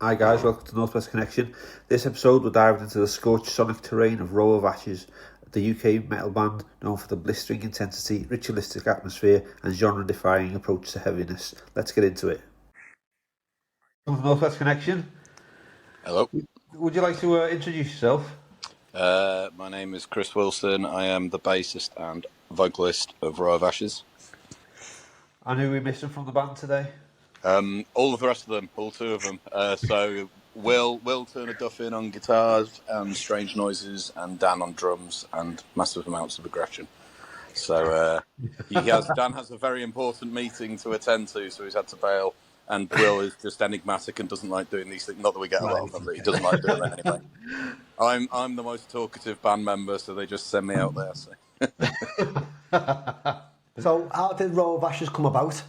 Hi guys, welcome to Northwest Connection. This episode we're diving into the scorched sonic terrain of Row of Ashes, the UK metal band known for the blistering intensity, ritualistic atmosphere and genre-defying approach to heaviness. Let's get into it. Welcome to Northwest Connection. Hello. Would you like to introduce yourself? My name is Chris Wilson. I am the bassist and vocalist of Row of Ashes. And who are we missing from the band today? All of the rest of them, all two of them. So Will Turner Duffin on guitars and strange noises, and Dan on drums and massive amounts of aggression. So Dan has a very important meeting to attend to, so he's had to bail. And Will is just enigmatic and doesn't like doing these things. Not that we get a lot of them, but he doesn't like doing them anyway. I'm the most talkative band member, so they just send me out there. So how did Row of Ashes come about?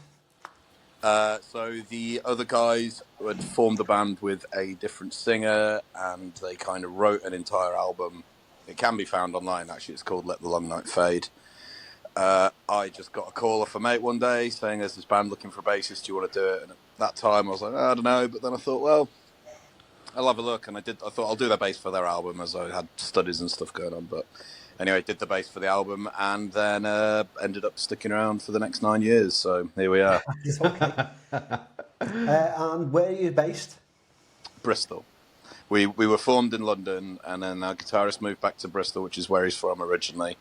So the other guys had formed the band with a different singer, and they kind of wrote an entire album. It can be found online, actually. It's called Let the Long Night Fade. I just got a call off a mate one day saying there's this band looking for a bassist, do you want to do it? And at that time I was like, I don't know, but then I thought, well, I'll have a look, and I thought I'll do their bass for their album, as I had studies and stuff going on. But anyway, did the bass for the album, and then ended up sticking around for the next 9 years. So here we are. Okay. And where are you based? Bristol. We were formed in London, and then our guitarist moved back to Bristol, which is where he's from originally.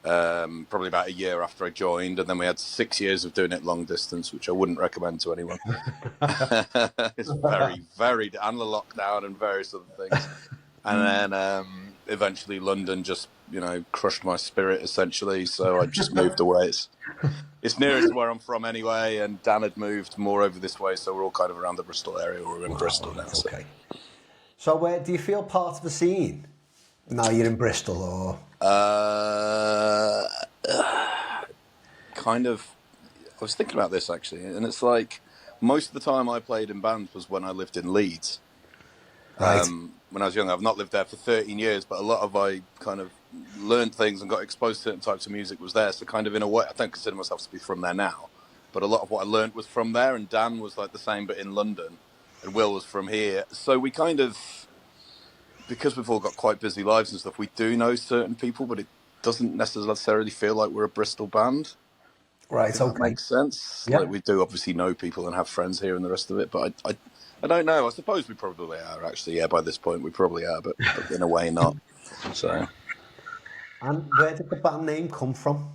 Probably about a year after I joined, and then we had 6 years of doing it long distance, which I wouldn't recommend to anyone. It's very, and the lockdown and various other things. And then eventually London just, crushed my spirit essentially, so I just moved away. It's nearest to where I'm from anyway, and Dan had moved more over this way, so we're all kind of around the Bristol area. We're in Bristol now. Okay. So where do you feel part of the scene now you're in Bristol, or? Kind of. I was thinking about this actually, and it's like most of the time I played in bands was when I lived in Leeds. Right. When I was young, I've not lived there for 13 years, but a lot of I kind of learned things and got exposed to certain types of music was there. So kind of in a way, I don't consider myself to be from there now, but a lot of what I learned was from there. And Dan was like the same, but in London, and Will was from here. So we kind of, because we've all got quite busy lives and stuff, we do know certain people, but it doesn't necessarily feel like we're a Bristol band. Right, okay. That makes sense. Yeah. Like we do obviously know people and have friends here and the rest of it, but I don't know. I suppose we probably are, actually. Yeah, by this point we probably are, but in a way not. So. And where did the band name come from?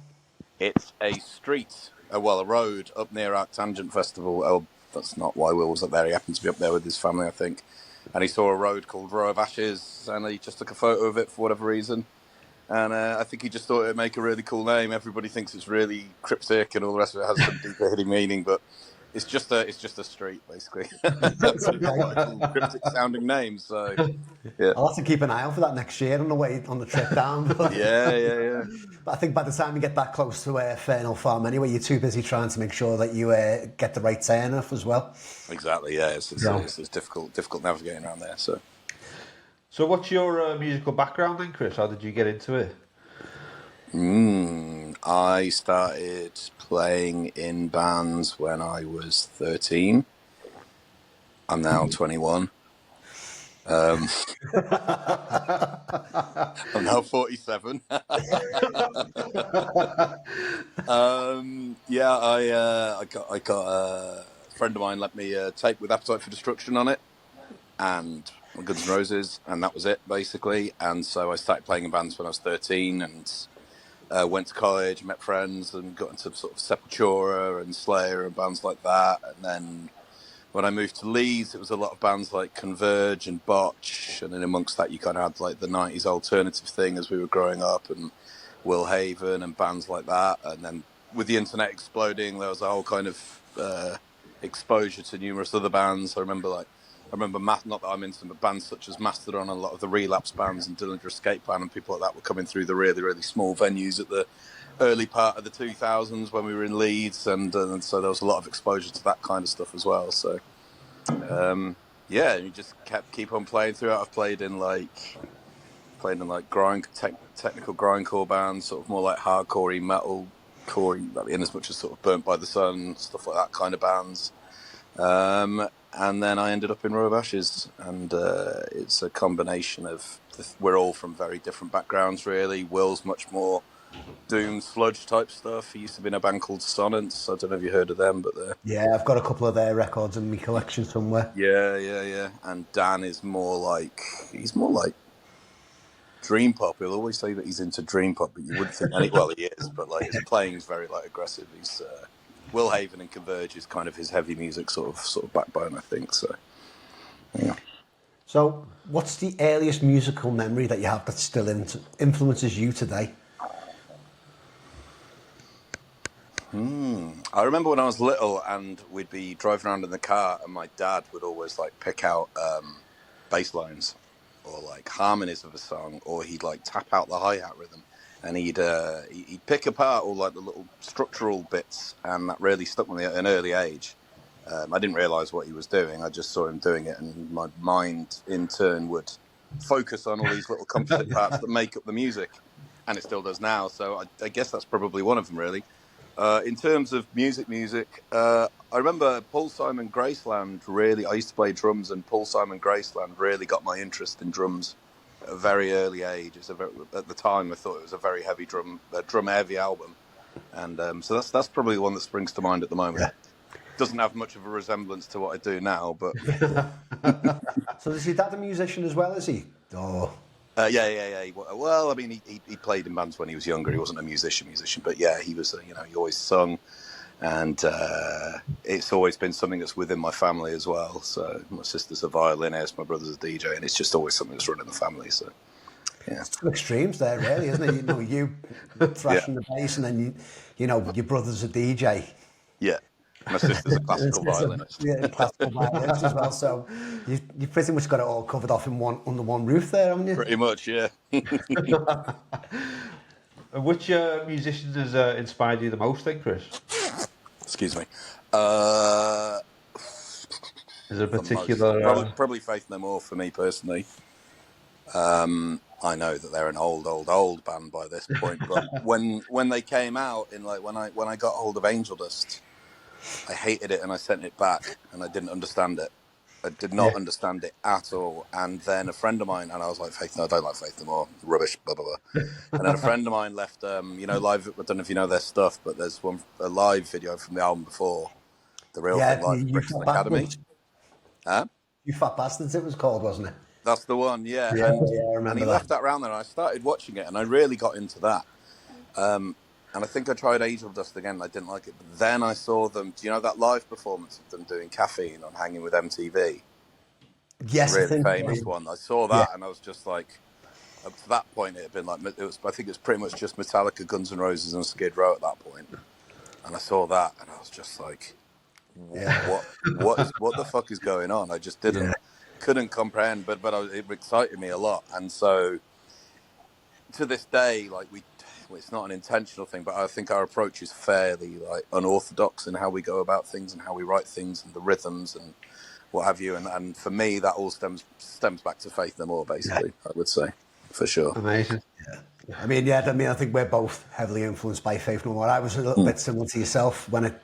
It's a street, a road up near Arctangent Festival. Oh, that's not why Will was up there. He happened to be up there with his family, I think. And he saw a road called Row of Ashes, and he just took a photo of it for whatever reason. And I think he just thought it'd make a really cool name. Everybody thinks it's really cryptic, and all the rest of it has some deeper hidden meaning, but it's just a street, basically. That's a cool, cryptic sounding name. So, yeah. I'll have to keep an eye out for that next year on the trip down. Yeah. But I think by the time you get that close to Fernhill Farm anyway, you're too busy trying to make sure that you get the right turn off as well. Exactly, yeah. It's difficult navigating around there. So what's your musical background then, Chris? How did you get into it? I started playing in bands when I was 13. I'm now 21. I'm now 47. I got a friend of mine let me tape with Appetite for Destruction on it, and Guns N' Roses, and that was it basically. And so I started playing in bands when I was 13, and went to college, met friends, and got into sort of Sepultura and Slayer and bands like that. And then when I moved to Leeds, it was a lot of bands like Converge and Botch, and then amongst that you kind of had like the 90s alternative thing as we were growing up, and Will Haven and bands like that. And then with the internet exploding, there was a whole kind of exposure to numerous other bands. I remember not that I'm into them, but bands such as Mastodon, a lot of the Relapse bands and Dillinger Escape Plan and people like that were coming through the really, really small venues at the early part of the 2000s when we were in Leeds, and so there was a lot of exposure to that kind of stuff as well. So, you just keep on playing throughout. I've played in technical grindcore bands, sort of more like hardcore metal, core in as much as sort of Burnt by the Sun, stuff like that kind of bands. And then I ended up in Row of Ashes, and it's a combination of we're all from very different backgrounds, really. Will's much more doom sludge type stuff. He used to be in a band called Sonnets. I don't know if you heard of them, but they're I've got a couple of their records in my collection somewhere. yeah. And Dan is more like dream pop. He'll always say that he's into dream pop, but you wouldn't think well, he is, but like his playing's very like aggressive. He's Will Haven and Converge is kind of his heavy music sort of backbone, I think. So yeah. So, what's the earliest musical memory that you have that still influences you today? I remember when I was little and we'd be driving around in the car and my dad would always like pick out bass lines or like harmonies of a song, or he'd like tap out the hi-hat rhythm, and he'd pick apart all like the little structural bits, and that really stuck with me at an early age. I didn't realise what he was doing. I just saw him doing it, and my mind in turn would focus on all these little composite parts that make up the music, and it still does now. So I guess that's probably one of them, really. In terms of music, I remember Paul Simon Graceland really. I used to play drums, and Paul Simon Graceland really got my interest in drums at a very early age. At the time, I thought it was a very heavy drum heavy album, and so that's probably the one that springs to mind at the moment. Yeah. Doesn't have much of a resemblance to what I do now, but. So is your dad a musician as well? Is he? Oh. Yeah. Well, I mean, he played in bands when he was younger. He wasn't a musician, but yeah, he was. He always sung, and it's always been something that's within my family as well. So my sister's a violinist, my brother's a DJ, and it's just always something that's run in the family. So yeah, it's two extremes there, really, isn't it? You thrashing the bass, and then your brother's a DJ. Yeah. My sister's a classical violinist. Classical violinist as well. So you pretty much got it all covered off under one roof there, haven't you? Pretty much, yeah. Which musician has inspired you the most, then, Chris? Excuse me. Is there a particular... Probably Faith No More for me personally. I know that they're an old band by this point, but when they came out in when I got hold of Angel Dust, I hated it and I sent it back and I didn't understand it. I did not understand it at all. And then a friend of mine, and I was like, I don't like Faith No More, rubbish, blah, blah, blah. And then a friend of mine left, live, I don't know if you know their stuff, but there's a live video from the album before, the real thing, live at Brixton Academy. Huh? You Fat Bastards, it was called, wasn't it? That's the one, yeah. I remember and he left that around there, and I started watching it, and I really got into that. And I think I tried Angel Dust again, and I didn't like it. But then I saw them, do you know that live performance of them doing Caffeine on Hanging with MTV? Yes. The really famous one. I saw that, and I was just like, up to that point, it had been like, I think it was pretty much just Metallica, Guns N' Roses, and Skid Row at that point. And I saw that, and I was just like, what the fuck is going on? I just couldn't comprehend, but it excited me a lot. And so, to this day, it's not an intentional thing, but I think our approach is fairly unorthodox in how we go about things and how we write things and the rhythms and what have you. And for me, that all stems back to Faith No More, basically. I would say, for sure. Amazing. I think we're both heavily influenced by Faith No More. I was a little bit similar to yourself when I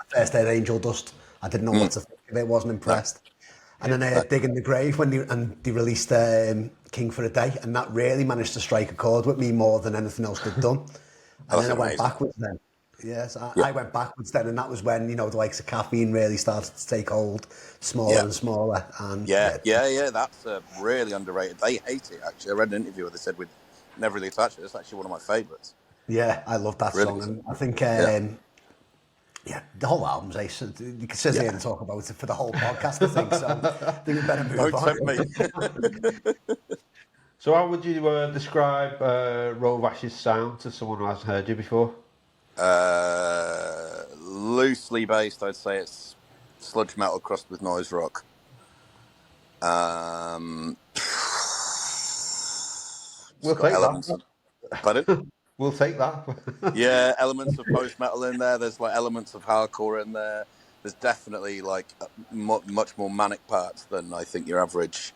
first heard Angel Dust. I didn't know what to think of it. Wasn't impressed. And then I had Dig in the Grave when they released King for a Day, and that really managed to strike a chord with me more than anything else they'd done. And then I went backwards then. Yes, I went backwards then, and that was when the likes of Caffeine really started to take hold, smaller and smaller. And that's really underrated. They hate it, actually. I read an interview where they said we'd never really touched it. It's actually one of my favourites. Yeah, I love that song, and I think the whole album's ace. You could sit here and talk about it for the whole podcast, I think. So I think we better move on. So how would you describe Row of Ashes' sound to someone who hasn't heard you before? Loosely based, I'd say it's sludge metal crossed with noise rock. We'll take that. Pardon? We'll take that. Yeah, elements of post-metal in there. There's elements of hardcore in there. There's definitely much more manic parts than I think your average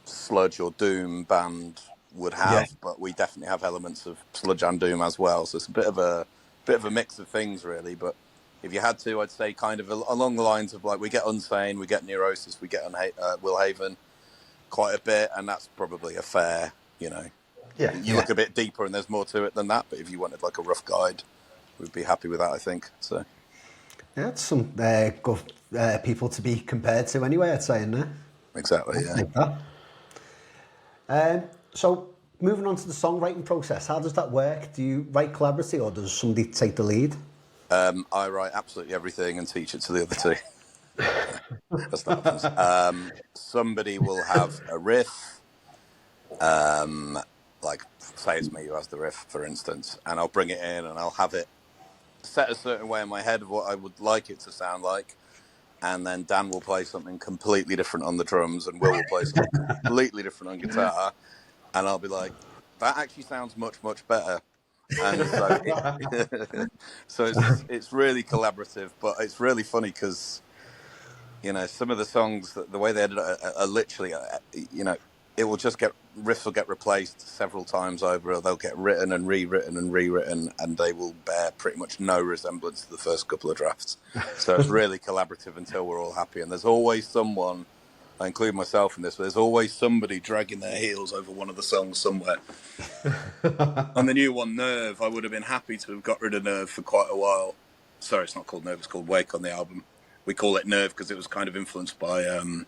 sludge or doom band would have. But we definitely have elements of sludge and doom as well. So it's a bit of a mix of things, really. But if you had to, I'd say kind of along the lines of like we get Unsane, we get Neurosis, we get Will Haven quite a bit, and that's probably a fair, you look a bit deeper and there's more to it than that. But if you wanted like a rough guide, we'd be happy with that, I think. So yeah, it's some good people to be compared to anyway, I'd say, in there. Exactly, yeah. Like that. So moving on to the songwriting process, how does that work? Do you write collaboratively or does somebody take the lead? I write absolutely everything and teach it to the other two. That's not happens. Somebody will have a riff, like say it's me who has the riff, for instance, and I'll bring it in and I'll have it set a certain way in my head of what I would like it to sound like, and then Dan will play something completely different on the drums and Will play something completely different on guitar, and I'll be like, that actually sounds much, much better. And so it's really collaborative, but it's really funny because some of the songs, the way they edit are literally it will just riffs will get replaced several times over, or they'll get written and rewritten and rewritten, and they will bear pretty much no resemblance to the first couple of drafts. So it's really collaborative until we're all happy, and there's always someone, I include myself in this, but there's always somebody dragging their heels over one of the songs somewhere. On the new one, Nerve, I would have been happy to have got rid of Nerve for quite a while. Sorry, it's not called Nerve, it's called Wake on the album. We call it Nerve because it was kind of influenced by In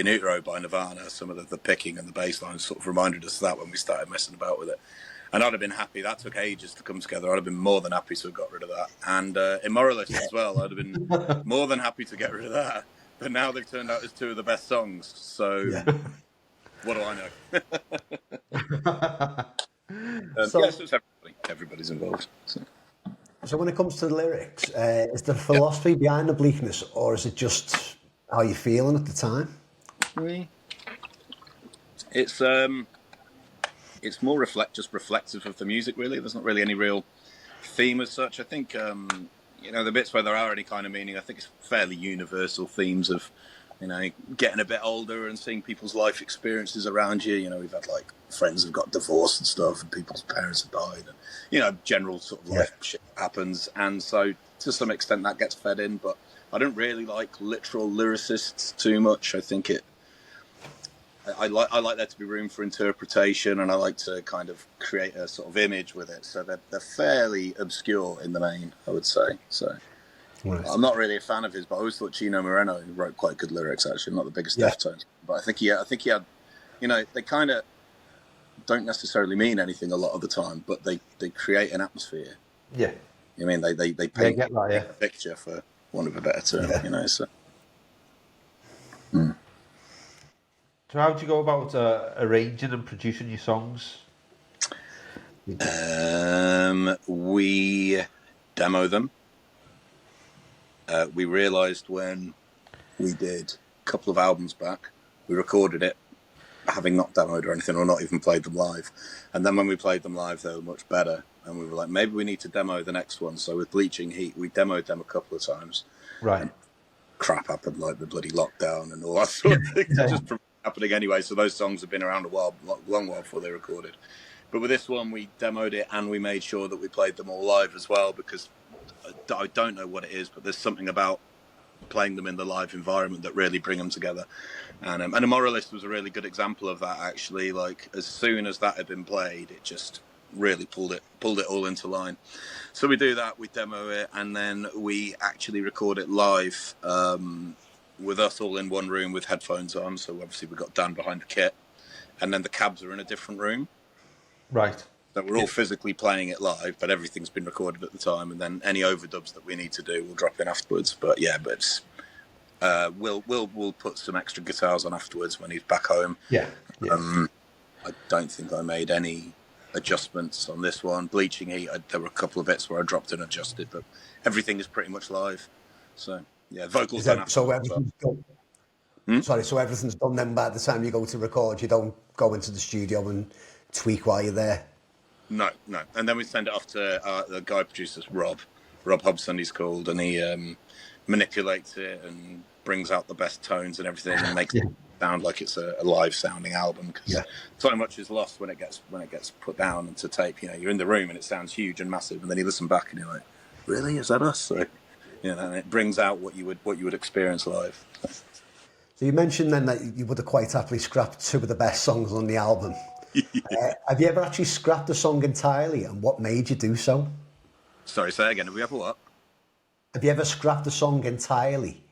Utero by Nirvana. Some of the picking and the bass lines sort of reminded us of that when we started messing about with it. And I'd have been happy. That took ages to come together. I'd have been more than happy to have got rid of that. And Immoralist as well, I'd have been more than happy to get rid of that. But now they've turned out as two of the best songs. So what do I know? So it's everybody's involved. So when it comes to the lyrics, is there philosophy behind the bleakness, or is it just how you're feeling at the time? It's more reflective of the music, really. There's not really any real theme as such. I think the bits where there are any kind of meaning, I think it's fairly universal themes of getting a bit older and seeing people's life experiences around you. We've had like friends who've got divorced and stuff, and people's parents have died, and general sort of life shit happens. And so to some extent that gets fed in, but I don't really like literal lyricists too much. I think I like there to be room for interpretation, and I like to kind of create a sort of image with it. So they're fairly obscure in the main, I would say. So. Right. I'm not really a fan of his, but I always thought Chino Moreno wrote quite good lyrics. Actually, I'm not the biggest Deftones, but I think he had, they kind of don't necessarily mean anything a lot of the time, but they create an atmosphere. Yeah, I mean they paint a picture, for want of a better term. So. So how do you go about arranging and producing your songs? We demo them. We realised when we did a couple of albums back, we recorded it, having not demoed or anything, or not even played them live. And then when we played them live, they were much better. And we were like, maybe we need to demo the next one. So with Bleaching Heat, we demoed them a couple of times. Right. And crap happened, like the bloody lockdown and all that sort of thing. Just from happening anyway. So those songs have been around a long while before they recorded. But with this one, we demoed it and we made sure that we played them all live as well, because I don't know what it is, but there's something about playing them in the live environment that really bring them together. And Immoralist was a really good example of that, actually. Like, as soon as that had been played, it just really pulled it all into line. So we do that, we demo it, and then we actually record it live with us all in one room with headphones on. So obviously we've got Dan behind the kit, and then the cabs are in a different room. Right. So we're all physically playing it live, but everything's been recorded at the time, and then any overdubs that we need to do, we'll drop in afterwards. But we'll put some extra guitars on afterwards when he's back home. Yeah. I don't think I made any adjustments on this one. Bleaching Heat, there were a couple of bits where I dropped and adjusted, but everything is pretty much live. So yeah, vocals done. So everything's done. Sorry, so everything's done then by the time you go to record. You don't go into the studio and tweak while you're there. No. And then we send it off to the guy producers, Rob Hobson he's called, and he manipulates it and brings out the best tones and everything and makes it sound like it's a live sounding album, because so much is lost when it gets put down into tape. You're in the room and it sounds huge and massive, and then you listen back and you're like, really, is that us? So You know, and it brings out what you would experience live. So you mentioned then that you would have quite happily scrapped two of the best songs on the album. Have you ever actually scrapped a song entirely, and what made you do so? Sorry, say again. Have we ever what? Have you ever scrapped a song entirely,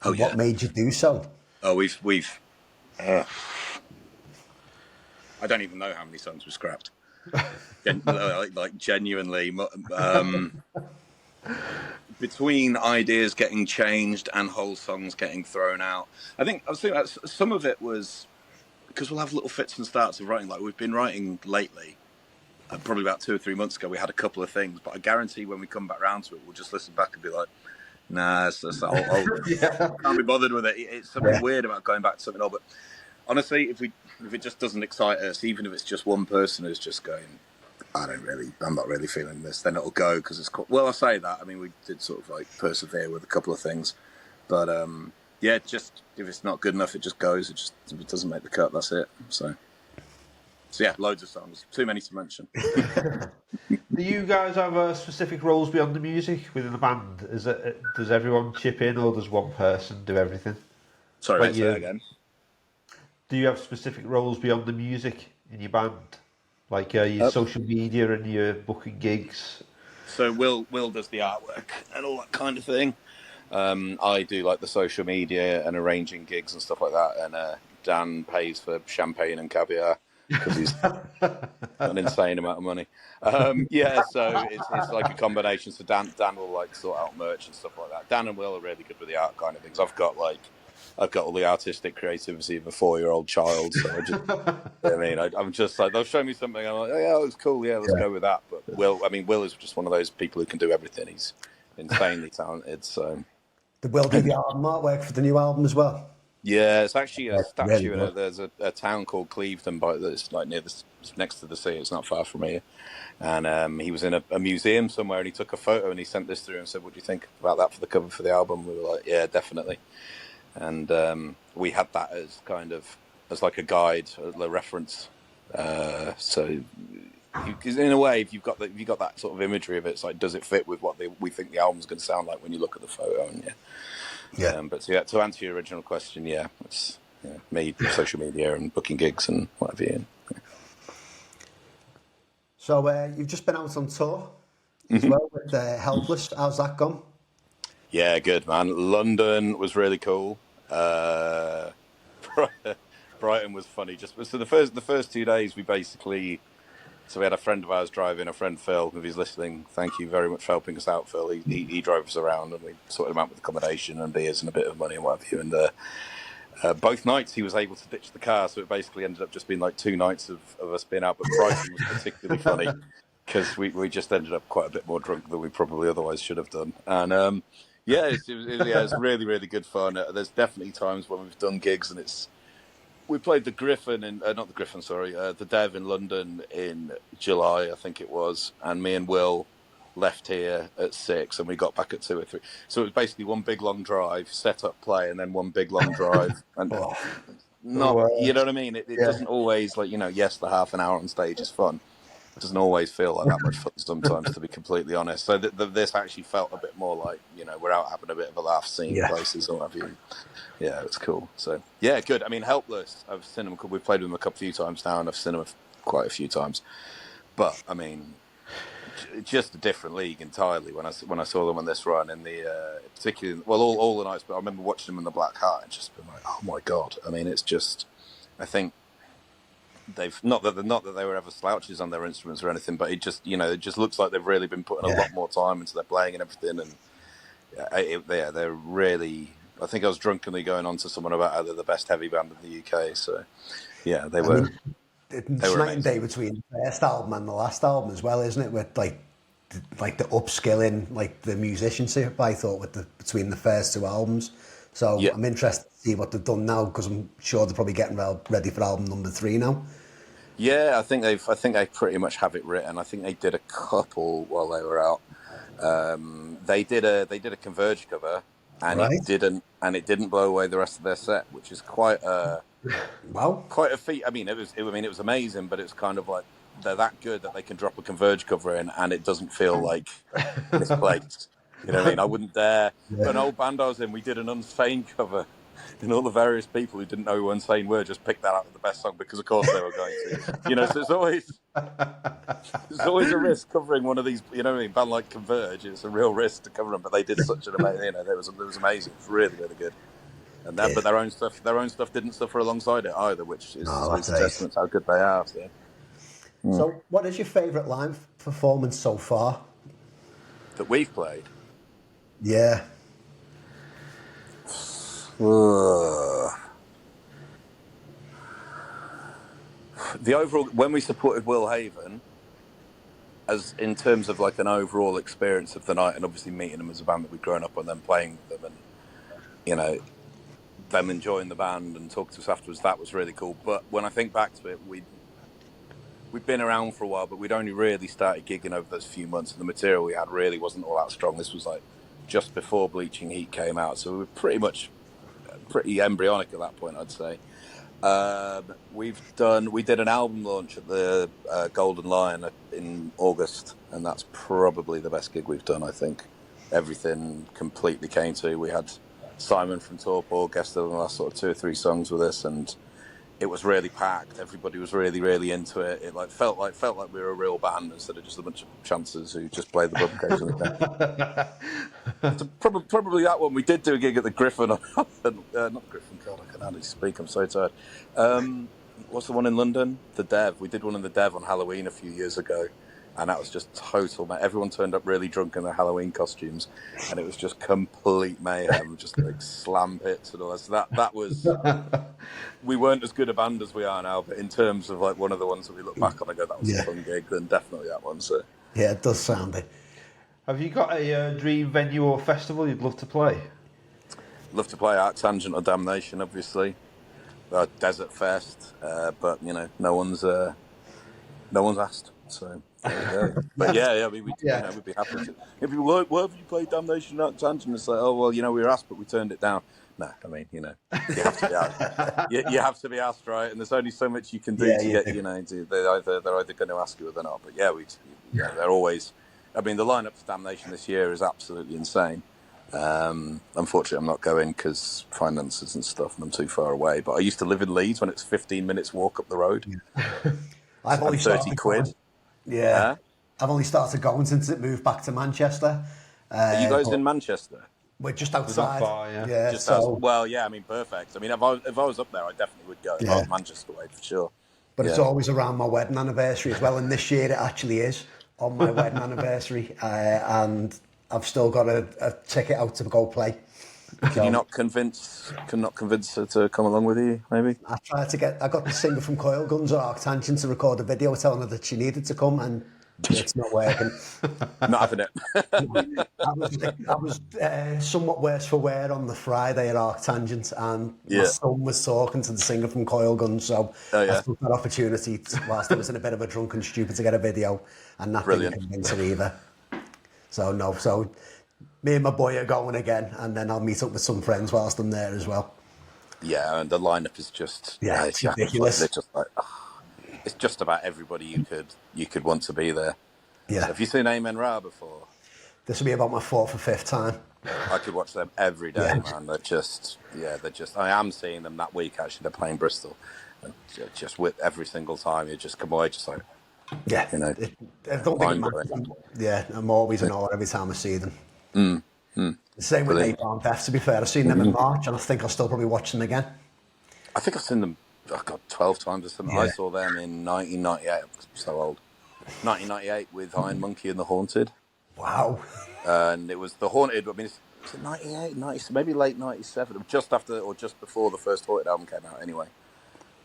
and what made you do so? Oh, we've. I don't even know how many songs we scrapped. like genuinely, between ideas getting changed and whole songs getting thrown out. I was thinking that some of it was because we'll have little fits and starts of writing. Like we've been writing lately. Probably about 2 or 3 months ago, we had a couple of things, but I guarantee when we come back round to it, we'll just listen back and be like, "Nah, can't be bothered with it." It's something weird about going back to something old. But honestly, if it just doesn't excite us, even if it's just one person who's just going, I'm not really feeling this, then it'll go because it's cool. Well, I say that. I mean, we did sort of like persevere with a couple of things, but just if it's not good enough, it just goes. If it doesn't make the cut, that's it. So yeah, loads of songs. Too many to mention. Do you guys have specific roles beyond the music within the band? Does everyone chip in, or does one person do everything? Sorry, say that again. Do you have specific roles beyond the music in your band? Like your social media and your booking gigs? So Will does the artwork and all that kind of thing. I do like the social media and arranging gigs and stuff like that. And Dan pays for champagne and caviar because he's an insane amount of money. So it's like a combination. So Dan will like sort out merch and stuff like that. Dan and Will are really good with the art kind of things. I've got all the artistic creativity of a 4-year-old child. So I'm just like, they'll show me something. I'm like, oh yeah, it's cool. Yeah, let's go with that. But Will is just one of those people who can do everything. He's insanely talented. So Did Will do the album artwork for the new album as well? Yeah, it's actually a statue. Really There's a town called Clevedon, that's like next to the sea. It's not far from here. And he was in a museum somewhere, and he took a photo, and he sent this through and said, "What do you think about that for the cover for the album?" We were like, "Yeah, definitely." And we had that as as like a guide, a reference. So in a way, if you've got that sort of imagery of it, it's like, does it fit with what we think the album's going to sound like when you look at the photo? And to answer your original question, it's me, social media, and booking gigs and whatever. So you've just been out on tour as well with Helpless. How's that gone? Yeah, good, man. London was really cool. Brighton was funny. So the first 2 days, we had a friend of ours driving, a friend Phil, if he's listening. Thank you very much for helping us out, Phil. He drove us around, and we sorted him out with accommodation and beers and a bit of money and what have you. And both nights he was able to ditch the car, so it basically ended up just being like 2 nights of us being out. But Brighton was particularly funny because we just ended up quite a bit more drunk than we probably otherwise should have done. And it was really, really good fun. There's definitely times when we've done gigs and we played the Dev in London in July, I think it was, and me and Will left here at 6 and we got back at 2 or 3. So it was basically one big long drive, set up, play, and then one big long drive. And you know what I mean? It doesn't always, yes, the half an hour on stage is fun. It doesn't always feel like that much fun sometimes, to be completely honest. So this actually felt a bit more like, we're out having a bit of a laugh, seeing places or whatever. Yeah, it's cool. So, yeah, good. I mean, Helpless, I've seen them, we've played with them a few times now, and I've seen them quite a few times. But, I mean, just a different league entirely when I saw them on this run, in the particularly, all the nights, but I remember watching them in the Black Hat and just been like, oh my God. I mean, it's just, I think, they've not that they were ever slouches on their instruments or anything, but it just looks like they've really been putting a lot more time into their playing and everything. And they're really. I think I was drunkenly going on to someone about how they're the best heavy band in the UK. So yeah, they were. It's night and day between the first album and the last album as well, isn't it? With like the upskilling, like the musicianship, I thought between the first 2 albums. So I'm interested to see what they've done now, because I'm sure they're probably getting ready for album number 3 now. Yeah, I think they pretty much have it written. I think they did a couple while they were out. They did a Converge cover, and it didn't blow away the rest of their set, which is quite a feat. I mean, it was amazing, but it's kind of like they're that good that they can drop a Converge cover in, and it doesn't feel like misplaced. You know what I mean? I wouldn't dare. But an old band I was in, we did an Unsane cover, and all the various people who didn't know who Unsane were just picked that out as the best song because, of course, they were going to. You know, so there's always a risk covering one of these. You know what I mean? Band like Converge, it's a real risk to cover them, but they did such an amazing. You know, it was amazing. It was really, really good. And that, but their own stuff didn't suffer alongside it either, which is a testament to how good they are. So. So, what is your favourite live performance so far that we've played? Yeah. The overall, when we supported Will Haven, as in terms of like an overall experience of the night, and obviously meeting them as a band that we'd grown up on, them playing with them, and you know, them enjoying the band and talking to us afterwards, that was really cool. But when I think back to it, we'd been around for a while, but we'd only really started gigging over those few months, and the material we had really wasn't all that strong. This was like just before Bleaching Heat came out, so we were pretty embryonic at that point, I'd say. We did an album launch at the Golden Lion in August, and that's probably the best gig we've done, I think. Everything completely came to. We had Simon from Torpor guested on the last sort of 2 or 3 songs with us, and it was really packed. Everybody was really, really into it. It felt like we were a real band instead of just a bunch of chancers who just played the pub occasionally. So probably that one. We did do a gig at the Griffin. Not the Griffin. God, I can hardly speak. I'm so tired. What's the one in London? The Dev. We did one in the Dev on Halloween a few years ago, and that was just total. Everyone turned up really drunk in their Halloween costumes, and it was just complete mayhem, just like slam pits and all that. So that was. We weren't as good a band as we are now, but in terms of like one of the ones that we look back on and go, that was a fun gig, then definitely that one. So yeah, it does sound it. Have you got a dream venue or festival you'd love to play? Love to play Arctangent or Damnation, obviously. Desert Fest, but you know, no one's asked. So there we go. But yeah, we'd be happy to. If you where have you played Damnation or Arctangent? It's like, oh well, you know, we were asked, but we turned it down. No, I mean, you know, you have to be asked. you have to be asked, right? And there's only so much you can do to get, you know, they're either going to ask you or they're not. But yeah, they're always. I mean, the lineup for Damnation this year is absolutely insane. Unfortunately, I'm not going because finances and stuff, and I'm too far away. But I used to live in Leeds when it's 15 minutes walk up the road. I've only 30 quid. Yeah, I've only started going since it moved back to Manchester. Are you guys in Manchester? We're just outside. Not far, yeah. Just well, yeah. I mean, perfect. I mean, if I was up there, I definitely would go. If I was Manchester way for sure. But it's always around my wedding anniversary as well, and this year it actually is on my wedding anniversary, and I've still got a ticket out to go play. Can you not convince her to come along with you, maybe? I got the singer from Coil Guns or Arctangent to record a video telling her that she needed to come, and it's not working. Not having it. I was somewhat worse for wear on the Friday at Arctangent, and my son was talking to the singer from Coil Guns, so I took that opportunity whilst I was in a bit of a drunken stupid to get a video, and that didn't convince her either. So me and my boy are going again, and then I'll meet up with some friends whilst I'm there as well. Yeah, and the lineup is just it's ridiculous. It's just like it's just about everybody you could want to be there. Yeah. Have you seen Amenra before? This will be about my 4th or 5th time. I could watch them every day, man. They're just. I am seeing them that week. Actually, they're playing Bristol, and just with every single time you just come away just like. Yeah, you know, I don't think I'm always in awe every time I see them. The same with Napalm Death, to be fair. I've seen them in March, and I think I'll still probably watch them again. I think I've seen them, 12 times or something. I saw them in 1998. I'm so old. 1998 with Iron Monkey and The Haunted. Wow. And it was The Haunted, I mean, was it 98, 90, maybe late 97, just after or just before the first Haunted album came out anyway.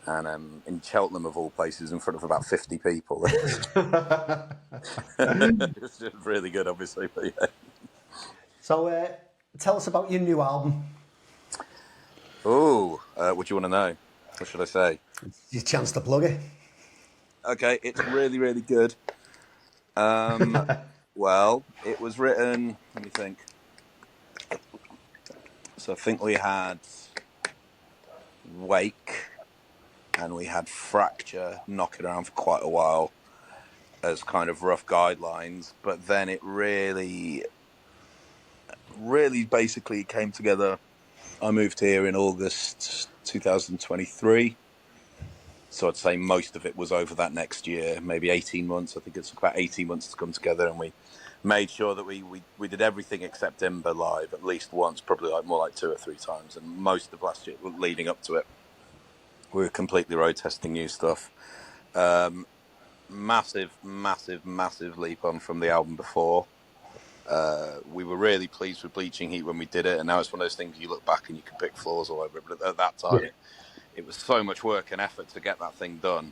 And in Cheltenham, of all places, in front of about 50 people. It's really good, obviously, but yeah. So, tell us about your new album. Oh, what do you want to know? What should I say? Your chance to plug it. Okay, it's really, really good. Well, it was written, let me think. So I think we had Wake and we had Fracture knocking around for quite a while as kind of rough guidelines, but then it really really basically came together. I moved here in August 2023. So I'd say most of it was over that next year, maybe 18 months. I think it took about 18 months to come together, and we made sure that we did everything except Ember live at least once, probably more like 2 or 3 times. And most of last year leading up to it, we were completely road testing new stuff. Massive leap on from the album before. We were really pleased with Bleaching Heat when we did it, and now it's one of those things you look back and you can pick flaws all over it. But at that time, it was so much work and effort to get that thing done.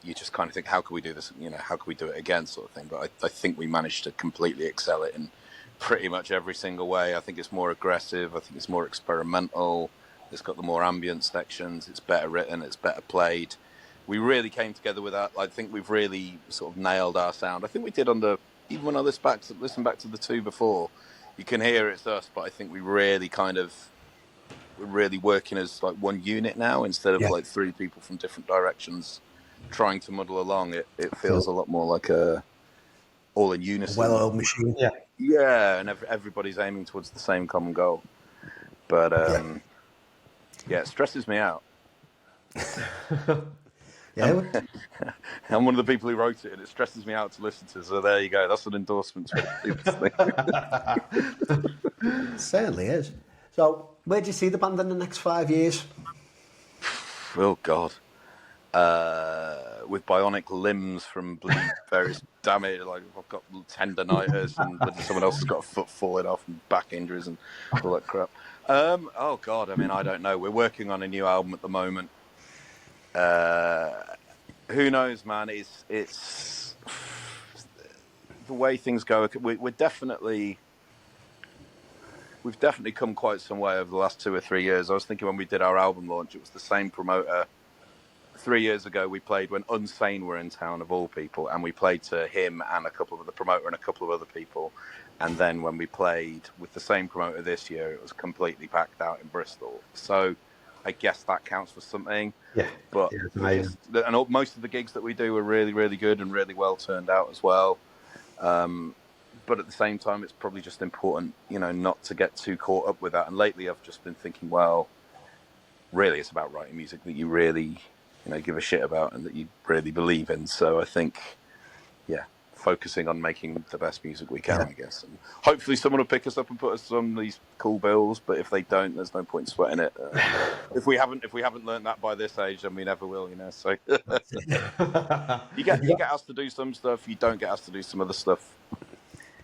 You just kind of think, how can we do this? How can we do it again, sort of thing. But I think we managed to completely excel it in pretty much every single way. I think it's more aggressive. I think it's more experimental. It's got the more ambient sections. It's better written. It's better played. We really came together with that. I think we've really sort of nailed our sound. I think we did even when I listen back to the 2 before, you can hear it's us. But I think we're really working as like one unit now instead of like 3 people from different directions trying to muddle along. It feels a lot more like all in unison. Well-oiled machine. Yeah, and everybody's aiming towards the same common goal. But it stresses me out. I'm one of the people who wrote it, and it stresses me out to listen to. So there you go. That's an endorsement for it. Certainly is. So, where do you see the band in the next 5 years? Oh God, with bionic limbs from various damage. Like I've got tendonitis, and someone else has got a foot falling off, and back injuries, and all that crap. Oh God, I mean, I don't know. We're working on a new album at the moment. Who knows, man? It's the way things go. We've definitely come quite some way over the last 2 or 3 years. I was thinking when we did our album launch, it was the same promoter. 3 years ago, we played when Unsane were in town, of all people, and we played to him and the promoter and a couple of other people. And then when we played with the same promoter this year, it was completely packed out in Bristol. So I guess that counts for something. Yeah. But most of the gigs that we do are really, really good and really well turned out as well. But at the same time, it's probably just important, not to get too caught up with that. And lately, I've just been thinking, well, really, it's about writing music that you really, give a shit about and that you really believe in. So I think, focusing on making the best music we can, I guess. And hopefully, someone will pick us up and put us on these cool bills. But if they don't, there's no point sweating it. If we haven't learned that by this age, then we never will, So you get asked to do some stuff, you don't get asked to do some other stuff.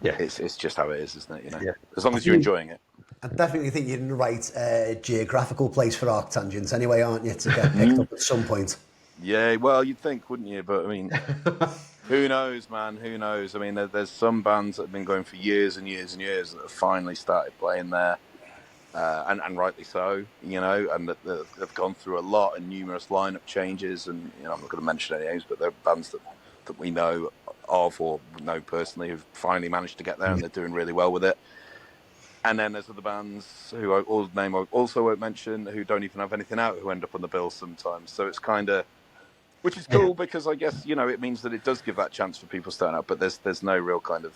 Yeah, it's just how it is, isn't it? As long as you're enjoying it. I definitely think you're in the right geographical place for Arctangents anyway, aren't you, to get picked up at some point? Yeah, well, you'd think, wouldn't you? But, I mean, who knows, man? Who knows? I mean, there's some bands that have been going for years and years and years that have finally started playing there, and rightly so, and that they've gone through a lot and numerous lineup changes, and, I'm not going to mention any names, but they're bands that we know of or know personally who've finally managed to get there, and they're doing really well with it. And then there's other bands who I also won't mention, who don't even have anything out, who end up on the bill sometimes. So it's kind of, which is cool because I guess, it means that it does give that chance for people starting out, but there's no real kind of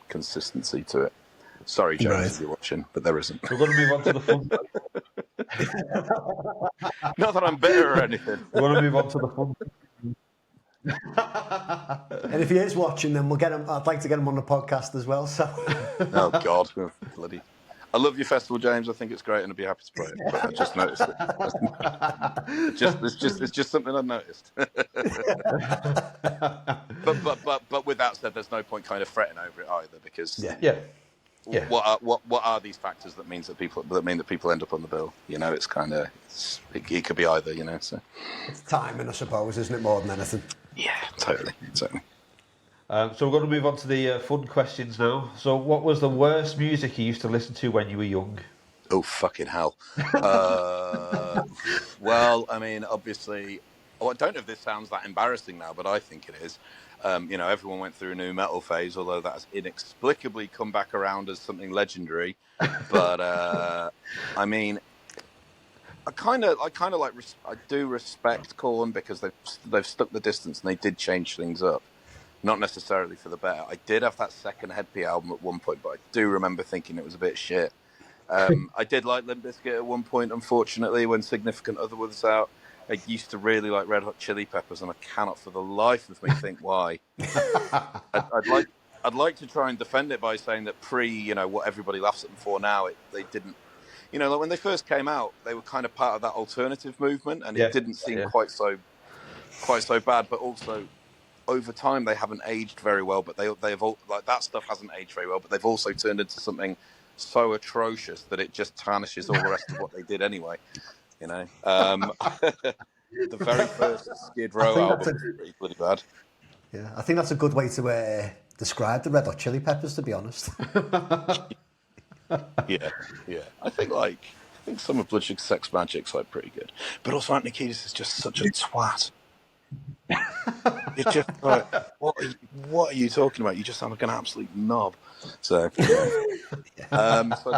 consistency to it. Sorry, James, if you're watching, but there isn't. We're going to move on to the fun. Not that I'm bitter or anything. We're going to move on to the fun. And if he is watching, then we'll get him. I'd like to get him on the podcast as well. So, oh God, bloody! I love your festival, James. I think it's great, and I'd be happy to play it. But I just noticed it. It's just something I've noticed. but with that said, there's no point kind of fretting over it either, because what are these factors that mean that people end up on the bill? It's kind of it could be either. So it's timing, I suppose, isn't it, more than anything? Yeah, totally. So we're going to move on to the fun questions now. So, what was the worst music you used to listen to when you were young? Oh, fucking hell. Well, I mean, obviously, I don't know if this sounds that embarrassing now, but I think it is. Everyone went through a new metal phase, although that has inexplicably come back around as something legendary. But I mean, I do respect Korn because they've stuck the distance and they did change things up. not necessarily for the better. I did have that second Headpie album at one point, but I do remember thinking it was a bit shit. I did like Limp Bizkit at one point, unfortunately, when Significant Other was out. I used to really like Red Hot Chili Peppers, and I cannot for the life of me think why. I'd like to try and defend it by saying that what everybody laughs at them for now, they didn't, like when they first came out, they were kind of part of that alternative movement, and it didn't seem quite so bad. But also, over time, they haven't aged very well. But they've all, like, that stuff hasn't aged very well. But they've also turned into something so atrocious that it just tarnishes all the rest of what they did anyway. The very first Skid Row album was pretty bloody bad. Yeah, I think that's a good way to describe the Red Hot Chili Peppers, to be honest. Yeah. I think some of Blood Sugar Sex Magic's like pretty good, but also Anthony Kiedis is just such a twat. You're just like, what are you talking about? You just sound like an absolute knob. So, so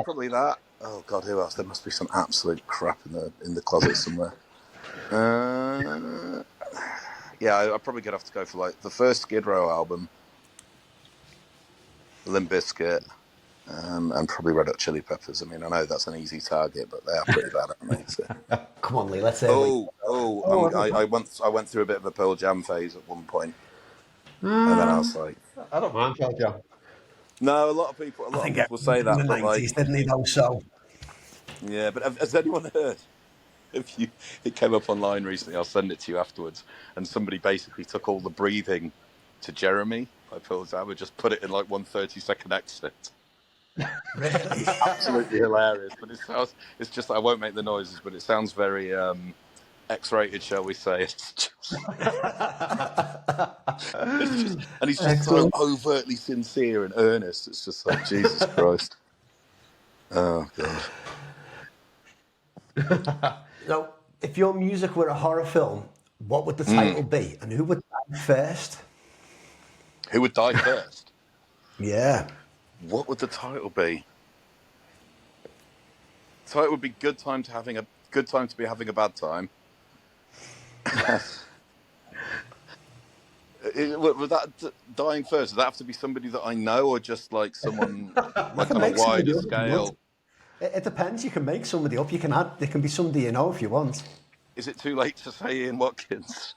probably that. Oh God, who else? There must be some absolute crap in the closet somewhere. I'd probably have to go for like the first Skid Row album, Limp Bizkit, and probably Red Hot Chili Peppers. I mean, I know that's an easy target, but they are pretty bad at me. So. Come on, Lee, let's say. I went through a bit of a Pearl Jam phase at one point, and then I was like, I don't mind Pearl Jam. No, a lot of people say that, in the 90s, didn't he? Though, so yeah. But has anyone heard? It came up online recently. I'll send it to you afterwards. And somebody basically took all the breathing to Jeremy by Pearl Jam and just put it in like 1 30-second excerpt. Really? Absolutely hilarious. But it's just, I won't make the noises, but it sounds very X-rated, shall we say. And he's just so overtly sincere and earnest. It's just like, Jesus Christ. Oh, God. So, if your music were a horror film, what would the title be? And who would die first? Who would die first? Yeah. What would the title be? The title would be Good Time to Be Having a Bad Time. Would that dying first? Does that have to be somebody that I know, or just like someone like on a wider scale? It depends. You can make somebody up. You can add. There can be somebody you know if you want. Is it too late to say Ian Watkins?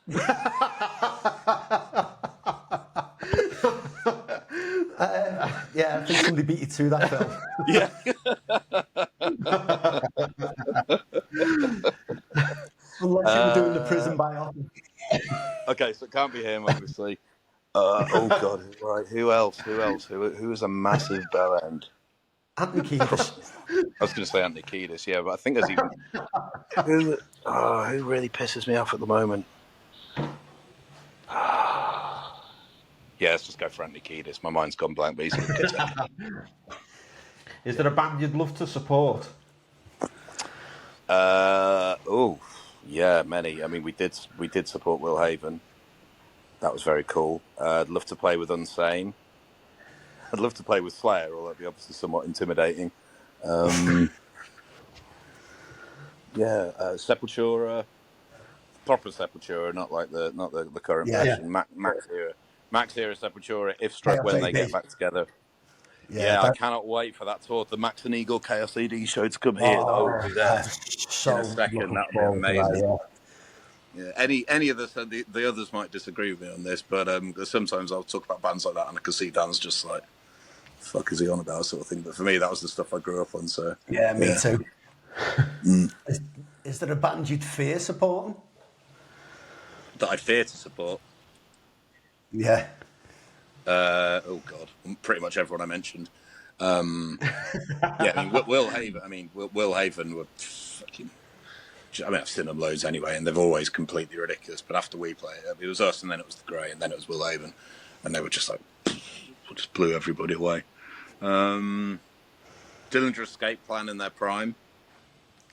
Yeah, I think somebody beat you to that film. Yeah. Unless you were doing the prison biopic. Okay, so it can't be him, obviously. Oh God, right? Who else? Who is a massive bell end? Anthony Kiedis. I was going to say Anthony Kiedis, yeah, but I think there's even who really pisses me off at the moment. Yeah, let's just go for Anthony Kiedis. My mind's gone blank, but he's going to get Is there a band you'd love to support? Yeah, many. I mean, we did support Will Haven. That was very cool. I'd love to play with Unsane. I'd love to play with Slayer, although that'd be obviously somewhat intimidating. Sepultura, proper Sepultura, not the current version. Yeah. Max era Sepultura, when they get back together. Yeah, I cannot wait for that tour. The Max and Eagle Chaos CD show to come here. I'll be there in a second. That'd be amazing. Yeah, any of this, the others might disagree with me on this, but sometimes I'll talk about bands like that, and I can see Dan's just like, "Fuck, is he on about?" sort of thing. But for me, that was the stuff I grew up on. So yeah, me too. Is there a band you'd fear supporting? That I'd fear to support? Yeah. Oh God, pretty much everyone I mentioned. Yeah, I mean, Will Haven. I mean, Will Haven were fucking. I mean, I've seen them loads anyway, and they've always completely ridiculous. But after we played, it was us, and then it was the Grey, and then it was Will Haven, and they were just like, just blew everybody away. Dillinger Escape Plan in their prime,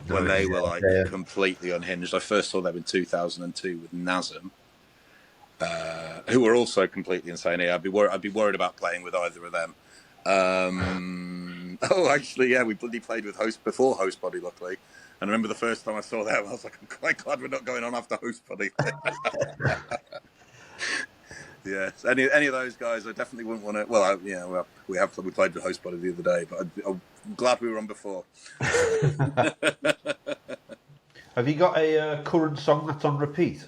when they were like completely unhinged. I first saw them in 2002 with Nazem, who were also completely insane. I'd be worried about playing with either of them. Actually, yeah, we bloody played with Host before Host Body, luckily. And I remember the first time I saw them, I was like, I'm quite glad we're not going on after Host Body. Yes, any of those guys, I definitely wouldn't want to. Well, we played with Host Body the other day, but I'm glad we were on before. Have you got a current song that's on repeat?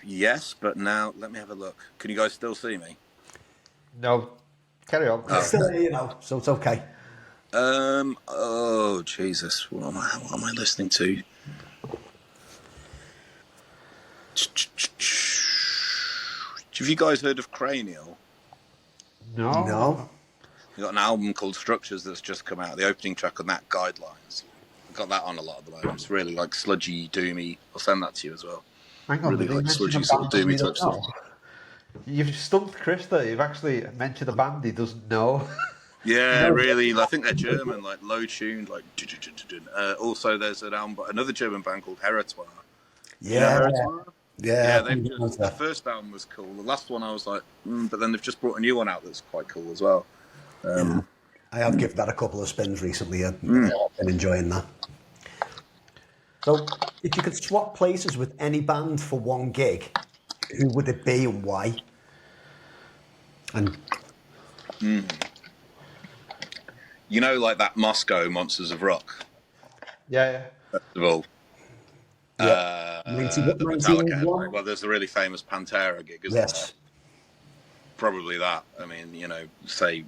Yes, but now let me have a look. Can you guys still see me? No. Carry on. It's still here, so it's okay. Oh Jesus! What am I listening to? Have you guys heard of Cranial? No. We've got an album called Structures that's just come out. The opening track on that, Guidelines. I've got that on a lot at the moment. It's really like sludgy, doomy. I'll send that to you as well. Hang on, really like sludgy, sort of doomy type stuff. You've stumped Chris there. You've actually mentioned a band he doesn't know. Yeah, really. I think they're German, like low tuned, like. Also, there's another German band called Heratoire. Yeah. Yeah, the first album was cool. The last one I was like, but then they've just brought a new one out that's quite cool as well. I have given that a couple of spins recently. I've been enjoying that. So, if you could swap places with any band for one gig, who would it be and why? And you know, like that Moscow Monsters of Rock Yeah. festival. Yeah. The Metallica headline. Well, there's a really famous Pantera gig, isn't there? Probably that. I mean, obviously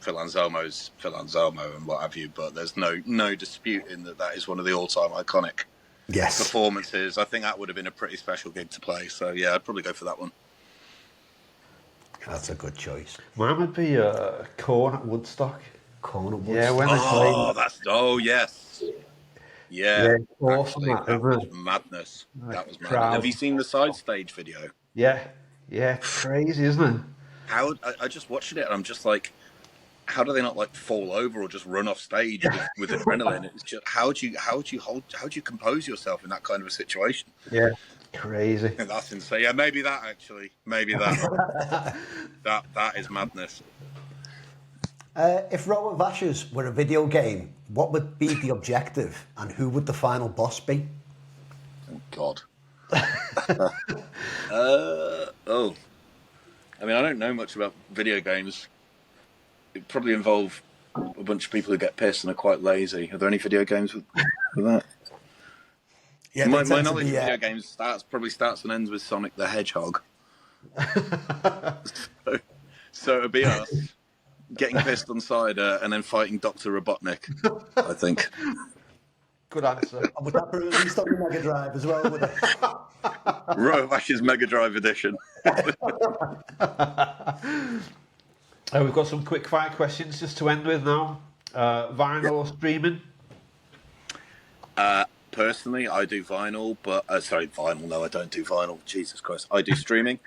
Phil Anselmo's Phil Anselmo and what have you, but there's no disputing that is one of the all-time iconic performances. I think that would have been a pretty special gig to play. So yeah, I'd probably go for that one. That's a good choice. Mine would be Korn at Woodstock. Korn at Woodstock. Yeah, when yes. Yeah, awesome. That was madness. That was madness. Have you seen the side stage video? Yeah, it's crazy, isn't it? I just watched it and I'm just like, how do they not like fall over or just run off stage with adrenaline? It's just how do you compose yourself in that kind of a situation? Yeah, crazy. And that's insane. Yeah, maybe that that is madness. If Row of Ashes were a video game, what would be the objective and who would the final boss be? Oh, God. I mean, I don't know much about video games. It probably involve a bunch of people who get pissed and are quite lazy. Are there any video games with that? Yeah, my knowledge of video games starts and ends with Sonic the Hedgehog. so it'd be us getting pissed on cider and then fighting Dr. Robotnik, I think. Good answer. Would that be released on the Mega Drive as well, would it? Row of Ashes Mega Drive Edition. We've got some quick fire questions just to end with now. Vinyl or streaming? Personally, I do vinyl, but vinyl. No, I don't do vinyl. Jesus Christ, I do streaming.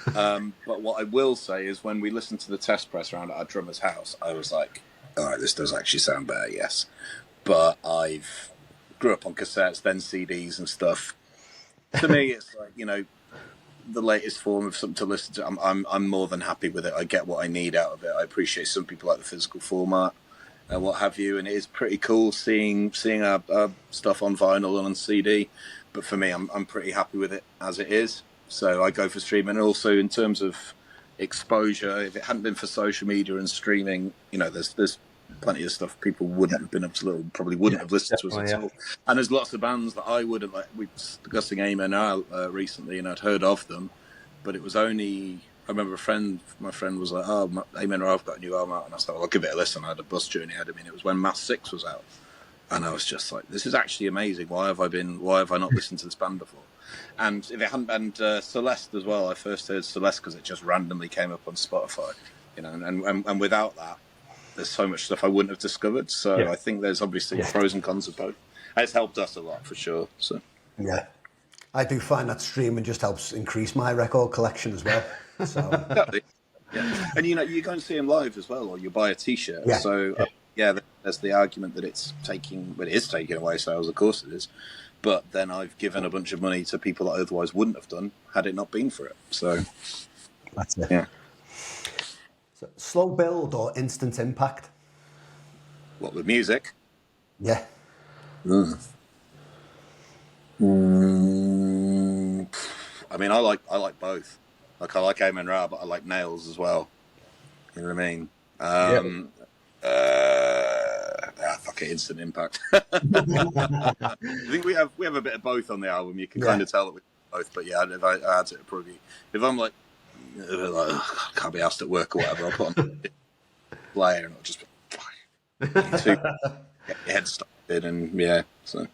But what I will say is, when we listened to the test press round at our drummer's house, I was like, "All right, this does actually sound better." Yes, but I've grew up on cassettes, then CDs and stuff. To me, it's like, the latest form of something to listen to. I'm more than happy with it. I get what I need out of it. I appreciate some people like the physical format and what have you, and it is pretty cool seeing our stuff on vinyl and on CD. But for me, I'm pretty happy with it as it is. So I go for streaming. And also, in terms of exposure, if it hadn't been for social media and streaming, there's plenty of stuff people wouldn't have been able to probably wouldn't have listened to us at all. And there's lots of bands that I wouldn't like. We were discussing Amenra recently, and I'd heard of them, but it was only, I remember my friend was like, "Oh, Amenra, I've got a new album out," and I was like, "Well, I'll give it a listen." I had a bus journey ahead of me, and it was when Mass 6 was out, and I was just like, "This is actually amazing. Why have I not listened to this band before?" And if it hadn't been Celeste as well, I first heard Celeste because it just randomly came up on Spotify, and without that, there's so much stuff I wouldn't have discovered. So I think there's obviously pros and cons of both. It's helped us a lot for sure. So yeah, I do find that streaming just helps increase my record collection as well. So yeah, and you go and see them live as well, or you buy a T-shirt. Yeah. So there's the argument that it is taking away sales. Of course it is, but then I've given a bunch of money to people that I otherwise wouldn't have done had it not been for it. So that's it. Yeah. So, slow build or instant impact? What, with music? Yeah. I mean, I like both. Like I like Amenra, but I like nails as well. You know what I mean? Fuck it, instant impact. I think we have a bit of both on the album. You can kind of tell that we both. But yeah, if I had to probably, if I'm like can't be asked at work or whatever, I'll put on player and I'll just get your head started and yeah. So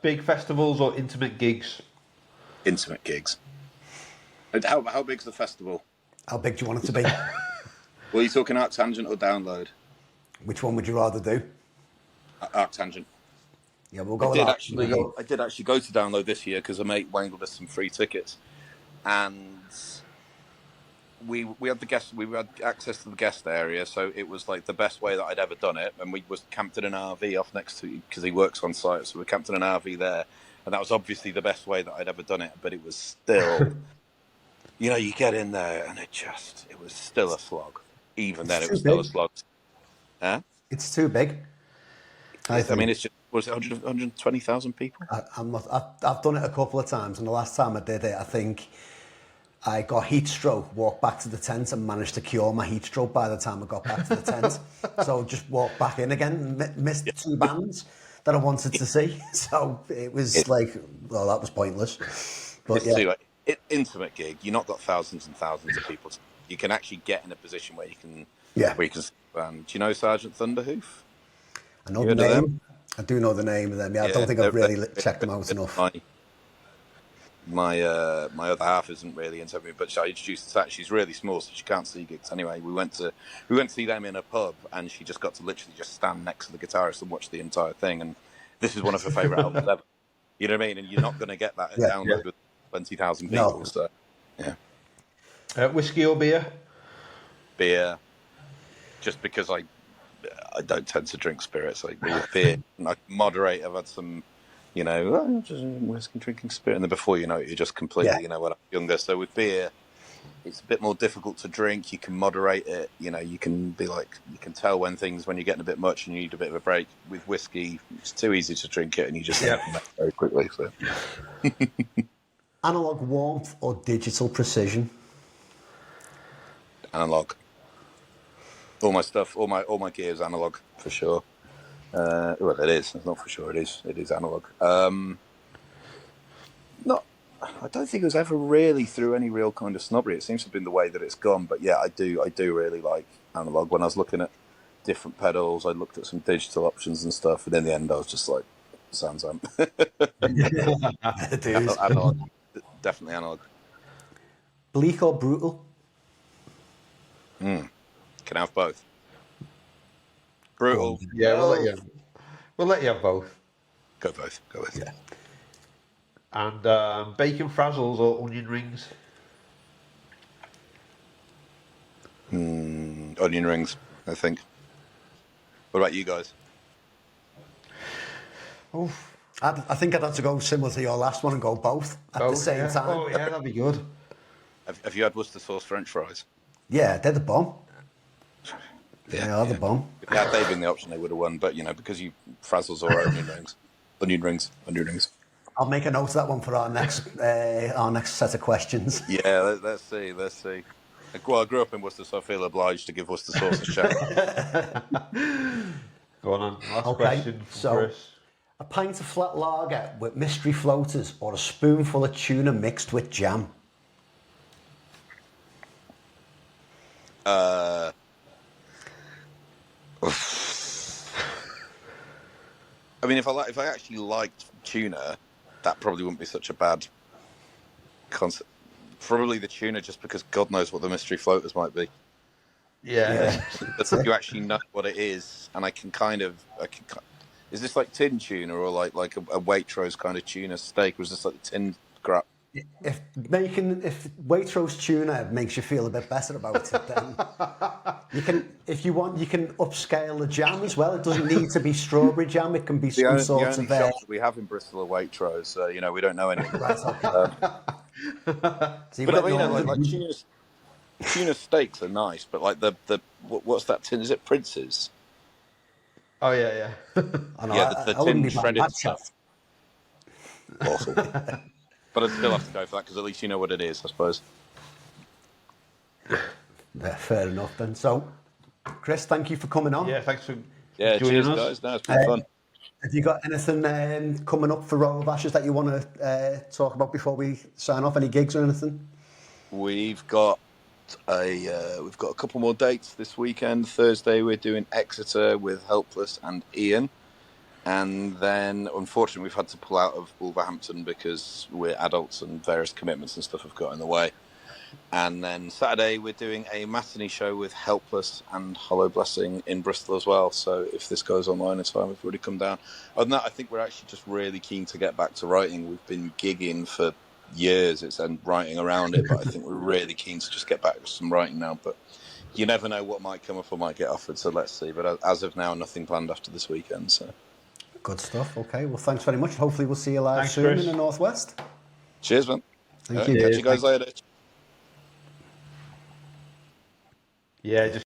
big festivals or intimate gigs? Intimate gigs. How big's the festival? How big do you want it to be? Well, you talking Arctangent or Download? Which one would you rather do? Arctangent. Yeah, we'll go with that. I did actually go to Download this year because a mate wangled us some free tickets, and we had access to the guest area, so it was like the best way that I'd ever done it. And we was camped in an RV off next to, because he works on site, so we camped in an RV there, and that was obviously the best way that I'd ever done it. But it was still, you get in there and it was still a slog. Even then, it was still a slog. Huh? It's too big. I mean, it's just, was it 120,000 people? I've done it a couple of times, and the last time I did it, I think I got heat stroke, walked back to the tent and managed to cure my heat stroke by the time I got back to the tent. So just walked back in again, missed 2 bands that I wanted to see. So it was that was pointless. But intimate gig, you've not got thousands and thousands of people. You can actually get in a position where you can see a band. Do you know Sergeant Thunderhoof? I know the name. I do know the name of them. Yeah, I don't think I've really checked them out enough. My other half isn't really into me, but I introduced her to that. She's really small, so she can't see gigs. Anyway, we went to see them in a pub, and she just got to literally just stand next to the guitarist and watch the entire thing. And this is one of her favourite albums ever. You know what I mean? And you're not going to get that at Download with 20,000 people. No. So, yeah. Whiskey or beer? Beer. Just because I don't tend to drink spirits. Like beer, I moderate. I've had some, just whiskey, drinking spirit, and then before you know it, you're just completely, when I'm younger. So with beer, it's a bit more difficult to drink. You can moderate it. You can be like, you can tell when you're getting a bit much and you need a bit of a break. With whiskey, it's too easy to drink it, and you just very quickly. So. Analog warmth or digital precision? Analog. All my stuff, all my gear is analog for sure. Well, it is. It's not for sure. It is analog. I don't think it was ever really through any real kind of snobbery. It seems to have been the way that it's gone. But yeah, I do really like analog. When I was looking at different pedals, I looked at some digital options and stuff, and in the end, I was just like, sounds analog. Definitely analog. Bleak or brutal? Can have both. Brutal. Yeah, we'll let you have both. Go both. Go with. Yeah. And bacon frazzles or onion rings? Onion rings, I think. What about you guys? Oh, I think I'd have to go similar to your last one and go both at the same time. Oh yeah, that'd be good. Have you had Worcester sauce French fries? Yeah, they're the bomb. Yeah, the bomb. Had they been the option, they would have won. But because you frazzles or onion rings. I'll make a note of that one for our next set of questions. Yeah, let's see. Well, I grew up in Worcester, so I feel obliged to give Worcester sauce a shout. Go on. Last question from Chris. A pint of flat lager with mystery floaters or a spoonful of tuna mixed with jam? I mean, if I actually liked tuna, that probably wouldn't be such a bad concept. Probably the tuna, just because God knows what the mystery floaters might be. Yeah. But if you actually know what it is, and I can is this like tin tuna or like a Waitrose kind of tuna steak, or is this like tin scrap? If Waitrose tuna makes you feel a bit better about it, then you can, if you want, you can upscale the jam as well. It doesn't need to be strawberry jam. It can be some sort of. The only shops we have in Bristol are Waitrose, so we don't know anything. Right, okay. But I mean, like tuna steaks are nice, but like the what's that tin? Is it Prince's? Oh yeah. I know, the tin shredded stuff. Awful. But I'd still have to go for that because at least you know what it is, I suppose. Yeah, fair enough then. So, Chris, thank you for coming on. Yeah, thanks for Yeah, joining cheers, us. guys. No, it's been fun. Have you got anything coming up for Row of Ashes that you want to talk about before we sign off? Any gigs or anything? We've got a couple more dates this weekend. Thursday we're doing Exeter with Helpless and Ian, and then unfortunately we've had to pull out of Wolverhampton because we're adults and various commitments and stuff have got in the way. And then Saturday we're doing a matinee show with Helpless and Hollow Blessing in Bristol as well. So if this goes online in time, we've already come down. Other than that, I think we're actually just really keen to get back to writing. We've been gigging for years and writing around it, but I think we're really keen to just get back to some writing now. But you never know what might come up or might get offered, so let's see. But as of now, nothing planned after this weekend. So good stuff. Okay, well, thanks very much. Hopefully we'll see you live soon, Chris, in the Northwest. Cheers, man. Thank you. Catch you guys later. Yeah, just